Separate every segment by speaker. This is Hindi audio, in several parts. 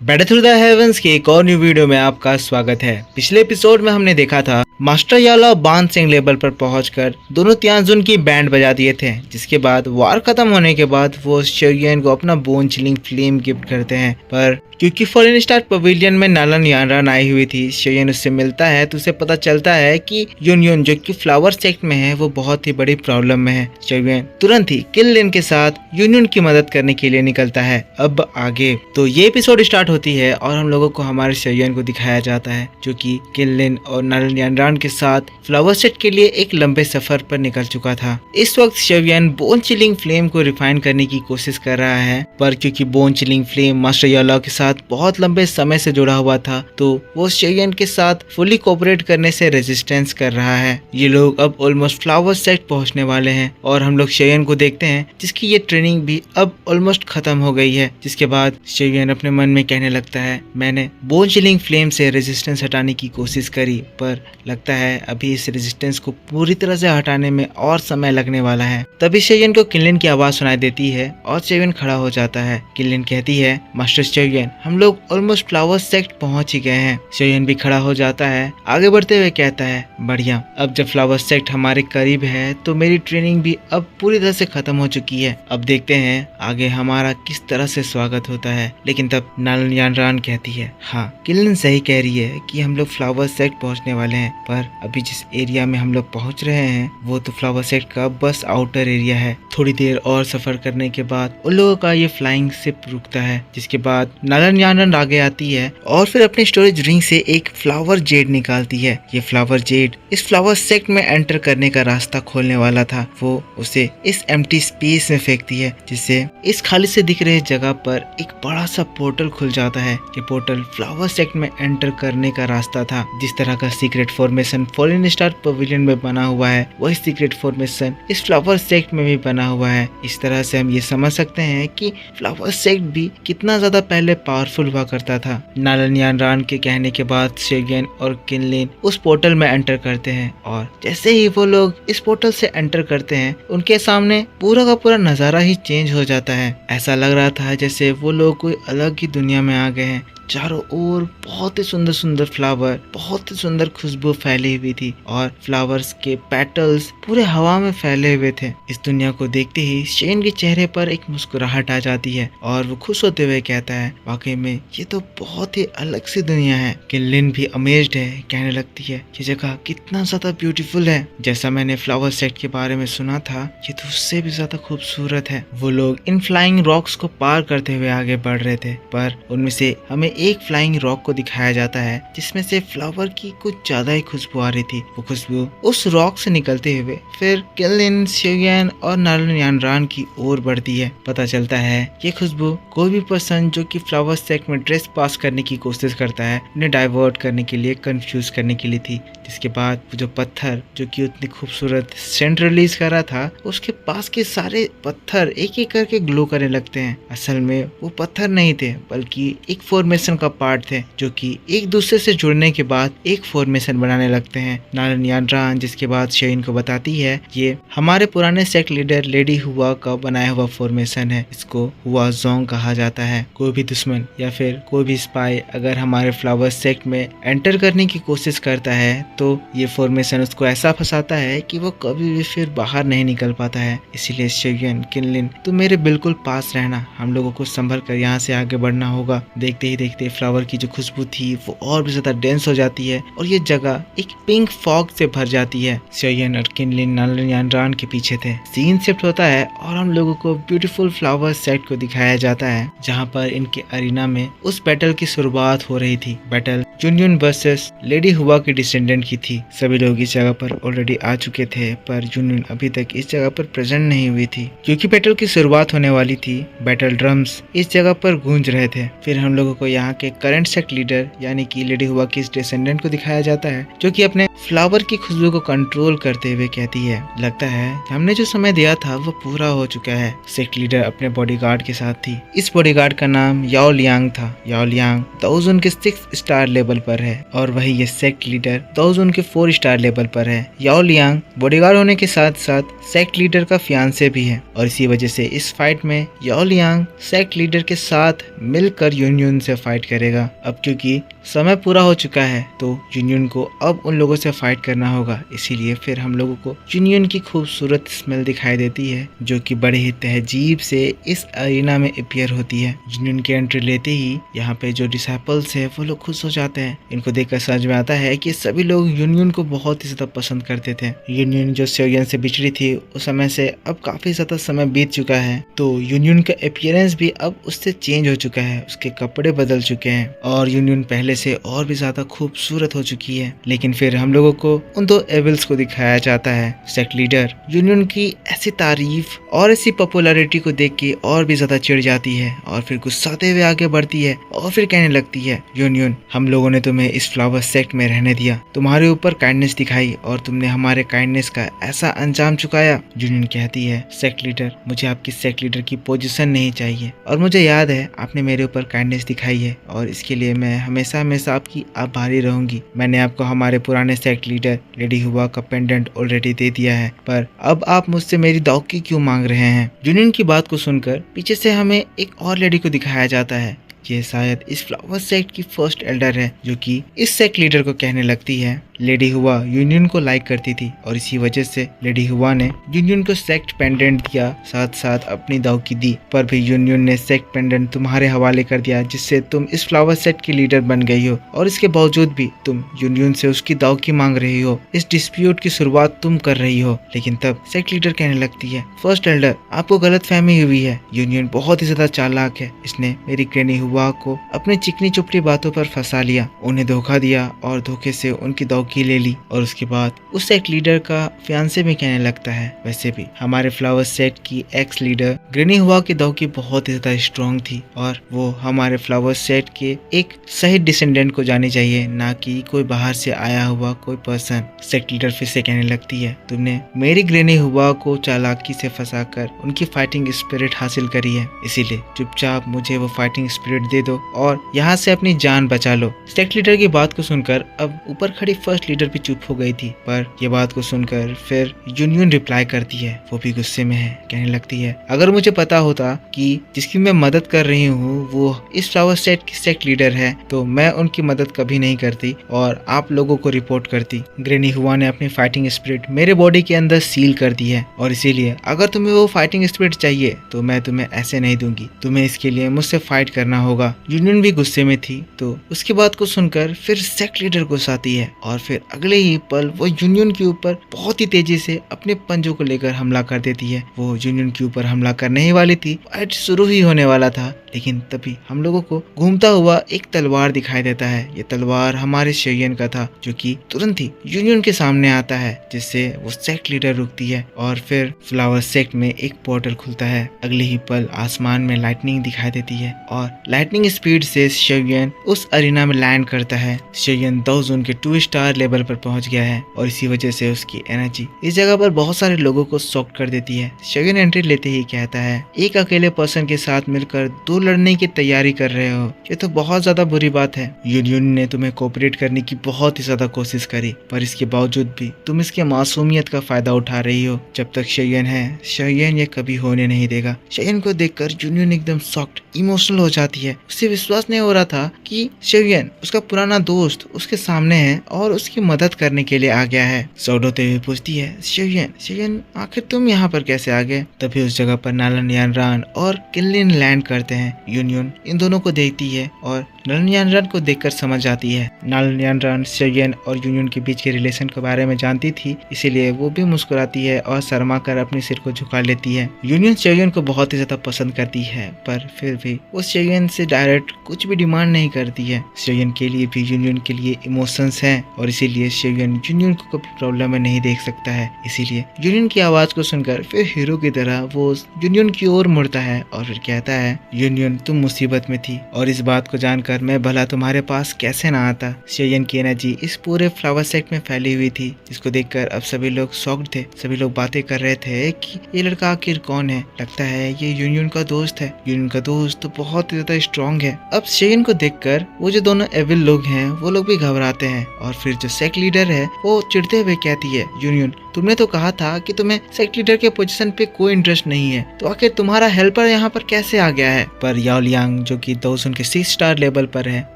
Speaker 1: बैटल थ्रू द हेवंस के एक और न्यू वीडियो में आपका स्वागत है। पिछले एपिसोड में हमने देखा था मास्टर याला बान सिंह लेवल पर पहुंचकर दोनों तियानजुन की बैंड बजा दिए थे, जिसके बाद वार खत्म होने के बाद वो शेयुएन को अपना बोन चिलिंग फ्लेम गिफ्ट करते हैं। पर क्योंकि फॉरेन स्टार पवेलियन में नालन यानरान आई हुई थी, शेयुएन उससे मिलता है तो उसे पता चलता है कि यूनियन जो कि फ्लावर सेक्ट में है वो बहुत ही बड़ी प्रॉब्लम में है। शेयुएन तुरंत ही किल लिन के साथ यूनियन की मदद करने के लिए निकलता है। अब आगे तो ये एपिसोड स्टार्ट होती है और हम लोगों को हमारे शेयुएन को दिखाया जाता है जो कि किल लिन और नालन यानरान के साथ फ्लावर सेट के लिए एक लंबे सफर पर निकल चुका था। इस वक्त शेयुएन बोन चिलिंग फ्लेम को रिफाइन करने की कोशिश कर रहा है, पर क्योंकि बोन चिलिंग फ्लेम मास्टर याला के साथ बहुत लंबे समय से जुड़ा हुआ था तो वो शेयुएन के साथ फुली कोऑपरेट करने से रेजिस्टेंस कर रहा है। ये लोग अब ऑलमोस्ट फ्लावर सेट पहुंचने वाले हैं और हम लोग शेयुएन को देखते हैं जिसकी ये ट्रेनिंग भी अब ऑलमोस्ट खत्म हो गई है। जिसके बाद शेयुएन अपने मन में कहने लगता है, मैंने बोन चिलिंग फ्लेम से रेजिस्टेंस हटाने की कोशिश करी, पर लगता है अभी इस रेजिस्टेंस को पूरी तरह से हटाने में और समय लगने वाला है। तभी शेयुएन को किन लिन की आवाज सुनाई देती है और शेयुएन खड़ा हो जाता है। किन लिन कहती है, मास्टर शेयुएन, हम लोग ऑलमोस्ट फ्लावर सेक्ट पहुंच ही गए हैं। शेयुएन भी खड़ा हो जाता है, आगे बढ़ते हुए कहता है, बढ़िया, अब जब फ्लावर सेक्ट हमारे करीब है तो मेरी ट्रेनिंग भी अब पूरी तरह से खत्म हो चुकी है। अब देखते हैं आगे हमारा किस तरह से स्वागत होता है। लेकिन तब नालन यानरान कहती है, हाँ, किन लिन सही कह रही है कि हम लोग फ्लावर सेक्ट पहुंचने वाले हैं, पर अभी जिस एरिया में हम लोग पहुंच रहे हैं वो तो फ्लावर सेक्ट का बस आउटर एरिया है। थोड़ी देर और सफर करने के बाद उन लोगों का ये फ्लाइंग शिप रुकता है, जिसके बाद नालन यानरान आगे आती है और फिर अपने स्टोरेज रिंग से एक फ्लावर जेड निकालती है। ये फ्लावर जेड इस फ्लावर सेक्ट में एंटर करने का रास्ता खोलने वाला था। वो उसे इस एम्प्टी स्पेस में फेंकती है, जिससे इस खाली से दिख रहे जगह पर एक बड़ा सा पोर्टल खुल जाता है। ये पोर्टल फ्लावर सेक्ट में एंटर करने का रास्ता था। जिस तरह का secret formation foreign star pavilion में बना हुआ है, वही सीक्रेट फॉर्मेशन इस फ्लावर सेक्ट में भी बना हुआ है। इस तरह से हम ये समझ सकते हैं कि फ्लावर सेक्ट भी कितना ज्यादा पहले पावरफुल हुआ करता था। नालन यानरान के कहने के बाद शेयुएन और किन लिन उस पोर्टल में एंटर करते हैं और जैसे ही वो लोग इस पोर्टल से एंटर करते हैं उनके सामने पूरा का पूरा नजारा ही चेंज हो जाता है। ऐसा लग रहा था जैसे वो लोग कोई अलग ही दुनिया में आ गए हैं। चारों ओर बहुत ही सुंदर सुंदर फ्लावर, बहुत ही सुंदर खुशबू फैली हुई थी और फ्लावर्स के पेटल्स पूरे हवा में फैले हुए थे। इस दुनिया को देखते ही शेन के चेहरे पर एक मुस्कुराहट आ जाती है और वो खुश होते हुए कहता है, वाकई में ये तो बहुत ही अलग सी दुनिया है। किन लिन भी अमेज्ड है, कहने लगती है, ये जगह कितना ज्यादा ब्यूटीफुल है। जैसा मैंने फ्लावर सेट के बारे में सुना था, ये तो उससे भी ज्यादा खूबसूरत है। वो लोग इन फ्लाइंग रॉक्स को पार करते हुए आगे बढ़ रहे थे, पर उनमें से हमें एक फ्लाइंग रॉक को दिखाया जाता है जिसमें से फ्लावर की कुछ ज्यादा ही खुशबू आ रही थी। वो खुशबू उस रॉक से निकलते हुए फिर किन लिन, शेयुएन और नालन यानरान की ओर बढ़ती है। पता चलता है ये खुशबू कोई भी पर्सन जो कि फ्लावर सेक्ट में ड्रेस पास करने की कोशिश करता है, उन्हें डाइवर्ट करने के लिए, कंफ्यूज करने के लिए थी। जिसके बाद वो जो पत्थर जो कि उतनी खूबसूरत सेंट रिलीज कर रहा था, उसके पास के सारे पत्थर एक एक करके ग्लो करने लगते हैं। असल में वो पत्थर नहीं थे बल्कि एक फॉर्मेशन का पार्ट थे जो कि एक दूसरे से जुड़ने के बाद एक फॉर्मेशन बनाने लगते हैं। नालन यानरान जिसके बाद शेयुएन को बताती है, ये हमारे पुराने सेक्ट लीडर लेडी हुआ का बनाया हुआ फॉर्मेशन है। इसको हुआ जोंग कहा जाता है। कोई भी दुश्मन या फिर कोई भी स्पाई अगर हमारे फ्लावर सेक्ट में एंटर करने की कोशिश करता है तो ये फॉर्मेशन उसको ऐसा फंसाता है कि वो कभी भी फिर बाहर नहीं निकल पाता है। इसीलिए शेयुएन, किन लिन, तुम मेरे बिल्कुल पास रहना, हम लोगों को संभल कर यहाँ से आगे बढ़ना होगा। देखते ही देखते फ्लावर की जो खुशबू थी वो और भी ज्यादा डेंस हो जाती है और ये जगह एक पिंक फॉग से भर जाती है। शेयुएन और किन लिन नालन यानरान के पीछे थे। सीन शिफ्ट होता है और हम लोगों को ब्यूटीफुल फ्लावर सेट को दिखाया जाता है जहाँ पर इनके अरीना में उस बैटल की शुरुआत हो रही थी। बैटल यूनियन वर्सेस लेडी हुआ के डिसेंडेंट की थी। सभी लोग इस जगह पर ऑलरेडी आ चुके थे, पर यूनियन अभी तक इस जगह पर प्रेजेंट नहीं हुई थी। क्योंकि बैटल की शुरुआत होने वाली थी, बैटल ड्रम्स इस जगह पर गूंज रहे थे। फिर हम लोगों को यहाँ के करंट सेक्ट लीडर यानी कि लेडी हुआ की डिसेंडेंट को दिखाया जाता है जो कि अपने फ्लावर की खुशबू को कंट्रोल करते हुए कहती है, लगता है हमने जो समय दिया था वो पूरा हो चुका है। सेक्ट लीडर अपने बॉडीगार्ड के साथ थी। इस बॉडीगार्ड का नाम याओ लियांग था। याओ लियांग 1000 के 6 स्टार लेवल लेवल पर है और वही ये सेक्ट लीडर दाओजुन के 4 स्टार लेवल पर है। याओ लियांग बॉडीगार्ड होने के साथ साथ सेक्ट लीडर का फियांसे भी है और इसी वजह से इस फाइट में याओ लियांग सेक्ट लीडर के साथ मिलकर यूनियन से फाइट करेगा। अब क्योंकि समय पूरा हो चुका है तो यूनियन को अब उन लोगों से फाइट करना होगा, इसीलिए फिर हम लोगों को यूनियन की खूबसूरत स्मेल दिखाई देती है जो कि बड़े ही तहजीब से इस अरीना में अपीयर होती है। यूनियन की एंट्री लेते ही यहाँ पे जो डिसाइपल्स है वो लोग खुश हो जाते हैं। इनको देखकर समझ में आता है कि सभी लोग यूनियन को बहुत ही ज्यादा पसंद करते थे। यूनियन जो सेयोयन से बिछड़ी थी उस समय से अब काफी ज्यादा समय बीत चुका है तो यूनियन का अपीयरेंस भी अब उससे चेंज हो चुका है, उसके कपड़े बदल चुके हैं और यूनियन पहले से और भी ज्यादा खूबसूरत हो चुकी है। लेकिन फिर हम लोगों को उन 2 एविल्स को दिखाया जाता है। सेक्ट लीडर यूनियन की ऐसी तारीफ और ऐसी पॉपुलैरिटी को देख के और भी ज्यादा चिढ़ जाती है और फिर गुस्साते हुए आगे बढ़ती है और फिर कहने लगती है, यूनियन हम लोगों ने तुम्हें इस फ्लावर सेक्ट में रहने दिया, तुम्हारे ऊपर काइंडनेस दिखाई और तुमने हमारे काइंडनेस का ऐसा अंजाम चुकाया। यूनियन कहती है, सेक्ट लीडर मुझे आपकी सेक्ट लीडर की पोजीशन नहीं चाहिए और मुझे याद है आपने मेरे ऊपर काइंडनेस दिखाई है और इसके लिए मैं हमेशा हमेशा आपकी आभारी रहूंगी। मैंने आपको हमारे पुराने सेक्ट लीडर लेडी हुआ का पेंडेंट ऑलरेडी दे दिया है, पर अब आप मुझसे मेरी दाओकी क्यों मांग रहे हैं। यूनियन की बात को सुनकर पीछे से हमें एक और लेडी को दिखाया जाता है। ये शायद इस फ्लावर सेक्ट की फर्स्ट एल्डर है जो कि इस सेक्ट लीडर को कहने लगती है, लेडी हुआ यूनियन को लाइक करती थी और इसी वजह से लेडी हुआ ने यूनियन को सेक्ट पेंडेंट दिया, साथ साथ अपनी दाओकी दी, पर भी यूनियन ने सेक्ट पेंडेंट तुम्हारे हवाले कर दिया जिससे तुम इस फ्लावर सेक्ट की लीडर बन गई हो और इसके बावजूद भी तुम यूनियन से उसकी दाओकी मांग रही हो। इस डिस्प्यूट की शुरुआत तुम कर रही हो। लेकिन तब सेक्ट लीडर कहने लगती है, फर्स्ट एल्डर आपको गलत फहमी हुई है, यूनियन बहुत ही ज्यादा चालाक है, इसने मेरी ग्रैनी हुआ को अपनी चिकनी चुपड़ी बातों पर फंसा लिया, उन्हें धोखा दिया और धोखे से उनकी दाओकी ले ली। और उसके बाद उस सेक्ट लीडर का फियांसे भी कहने लगता है, वैसे भी हमारे फ्लावर सेक्ट की एक्स लीडर ग्रैनी हुआ की दाओकी बहुत ही ज्यादा स्ट्रॉन्ग थी और वो हमारे फ्लावर सेक्ट के एक सही डिसेंडेंट को जानी चाहिए, ना कि कोई बाहर से आया हुआ कोई पर्सन। सेक्ट लीडर फिर से कहने लगती है, तुमने मेरी ग्रैनी हुआ को चालाकी से फंसाकर उनकी फाइटिंग स्पिरिट हासिल करी है, इसीलिए चुपचाप मुझे वो फाइटिंग स्पिरिट दे दो और यहाँ से अपनी जान बचा लो। सेक्ट लीडर की बात को सुनकर अब ऊपर खड़ी फर्स्ट लीडर भी चुप हो गई थी, पर ये बात को सुनकर फिर यूनियन रिप्लाई करती है, वो भी गुस्से में है, कहने लगती है, अगर मुझे पता होता कि जिसकी मैं मदद कर रही हूँ वो इस फ्लावर सेक्ट की सेक्ट लीडर है तो मैं उनकी मदद कभी नहीं करती और आप लोगों को रिपोर्ट करती। ग्रैनी हुआ ने अपनी फाइटिंग स्पिरिट मेरे बॉडी के अंदर सील कर दी है और इसीलिए अगर तुम्हें वो फाइटिंग स्पिरिट चाहिए तो मैं तुम्हें ऐसे नहीं दूंगी, तुम्हें इसके लिए मुझसे फाइट करना होगा। यूनियन भी गुस्से में थी तो उसकी बात को सुनकर फिर सेक्ट लीडर गुस्सा आती है और फिर अगले ही पल वो यूनियन के ऊपर बहुत ही तेजी से अपने पंजों को लेकर हमला कर देती है। वो यूनियन के ऊपर हमला करने ही वाली थी, फाइट शुरू ही होने वाला था, लेकिन तभी हम लोगों को घूमता हुआ एक तलवार दिखाई देता है। ये तलवार हमारे शेयन का था जो कि तुरंत ही यूनियन के सामने आता है, जिससे वो सेक्ट लीडर रुकती है और फिर फ्लावर सेक्ट में एक पोर्टल खुलता है। अगले ही पल आसमान में लाइटनिंग दिखाई देती है और लाइटनिंग स्पीड से शेयन उस अरीना में लैंड करता है। शेयन दाओजुन के 2 स्टार लेवल पर पहुंच गया है और इसी वजह से उसकी एनर्जी इस जगह पर बहुत सारे लोगों को शॉक कर देती है। शेयन एंट्री लेते ही कहता है, एक अकेले पर्सन के साथ मिलकर 2 लड़ने की तैयारी कर रहे हो, ये तो बहुत ज्यादा बुरी बात है। यूनियन ने तुम्हें कोऑपरेट करने की बहुत ही ज्यादा कोशिश करी, पर इसके बावजूद भी तुम इसके मासूमियत का फायदा उठा रही हो। जब तक शेयन है, शेयन ये कभी होने नहीं देगा। शेयन को देखकर यूनियन एकदम शॉक्ड, इमोशनल हो जाती है। उसे विश्वास नहीं हो रहा था कि शेयन उसका पुराना दोस्त उसके सामने है और उसकी मदद करने के लिए आ गया है। सौडोते हुए पूछती है, शेयन आखिर तुम यहाँ पर कैसे आ गए? तभी उस जगह पर नालन यानरान और किनलिन लैंड करते हैं। यूनियन इन दोनों को देखती है और नालन यानरान को देखकर समझ जाती है। नालन यानरान शेयन और यूनियन के बीच के रिलेशन के बारे में जानती थी, इसीलिए वो भी मुस्कुराती है और शर्मा कर अपने सिर को झुका लेती है। यूनियन शेयन को बहुत ही ज्यादा पसंद करती है, पर फिर भी वो शेयन से डायरेक्ट कुछ भी डिमांड नहीं करती है। शेयन के लिए भी यूनियन के लिए इमोशंस हैं और इसीलिए शेयन यूनियन को कभी प्रॉब्लम में नहीं देख सकता है। इसीलिए यूनियन की आवाज को सुनकर फिर हीरो की तरह वो यूनियन की ओर मुड़ता है और फिर कहता है, यूनियन तुम मुसीबत में थी और इस बात को जानकर जानकर मैं भला तुम्हारे पास कैसे ना आता। शेयन की एनर्जी इस पूरे फ्लावर सेट में फैली हुई थी, जिसको देखकर अब सभी लोग शॉक्ड थे। सभी लोग बातें कर रहे थे कि ये लड़का आखिर कौन है। लगता है ये यूनियन का दोस्त है। यूनियन का दोस्त तो बहुत ज्यादा स्ट्रॉन्ग है। अब शेयन को देखकर वो जो दोनों एविल लोग हैं वो लोग भी घबराते हैं और फिर जो सेक्ट लीडर है वो चिढ़ते हुए कहती है, यूनियन तुमने तो कहा था कि तुम्हें सेक्ट लीडर के पोजीशन पे कोई इंटरेस्ट नहीं है, तो आखिर तुम्हारा हेल्पर यहाँ पर कैसे आ गया है। पर याओ लियांग जो कि दाओजुन के 6 स्टार लेवल पर है,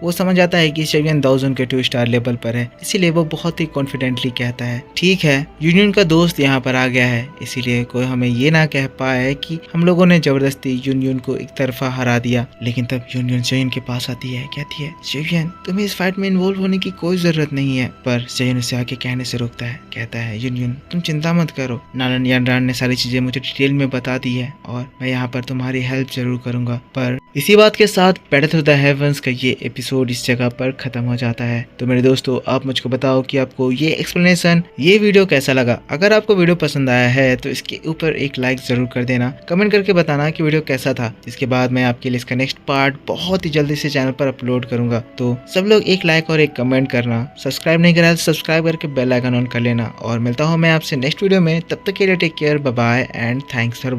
Speaker 1: वो समझ आता है कि शेयन दाओजुन के 2 स्टार लेवल पर है, इसीलिए वो बहुत ही कॉन्फिडेंटली कहता है, ठीक है यूनियन का दोस्त यहाँ पर आ गया है, इसीलिए कोई हमें ये ना कह पाए कि हम लोगों ने जबरदस्ती यूनियन को एक तरफा हरा दिया। लेकिन तब यूनियन शेयन के पास आती है, कहती है शेयन तुम्हें इस फाइट में इन्वॉल्व होने की कोई जरूरत नहीं है। पर शेयन उसे आगे कहने से रोकता है, कहता है यूनियन तुम चिंता मत करो, नानन यानरान ने सारी चीजें मुझे डिटेल में बता दी है और मैं यहाँ पर तुम्हारी हेल्प जरूर करूंगा। पर इसी बात के साथ पैथ थ्रू द हेवंस का ये एपिसोड इस जगह पर खत्म हो जाता है। तो मेरे दोस्तों आप मुझको बताओ कि आपको ये एक्सप्लेनेशन, ये वीडियो कैसा लगा। अगर आपको वीडियो पसंद आया है तो इसके ऊपर एक लाइक जरूर कर देना, कमेंट करके बताना कि वीडियो कैसा था। इसके बाद मैं आपके लिए इसका नेक्स्ट पार्ट बहुत ही जल्दी से चैनल पर अपलोड करूंगा। तो सब लोग एक लाइक और एक कमेंट करना, सब्सक्राइब नहीं करा तो सब्सक्राइब करके बेल आइकन ऑन कर लेना और मिलता हूँ मैं आपसे नेक्स्ट वीडियो में। तब तक के लिए take care, bye bye and thanks for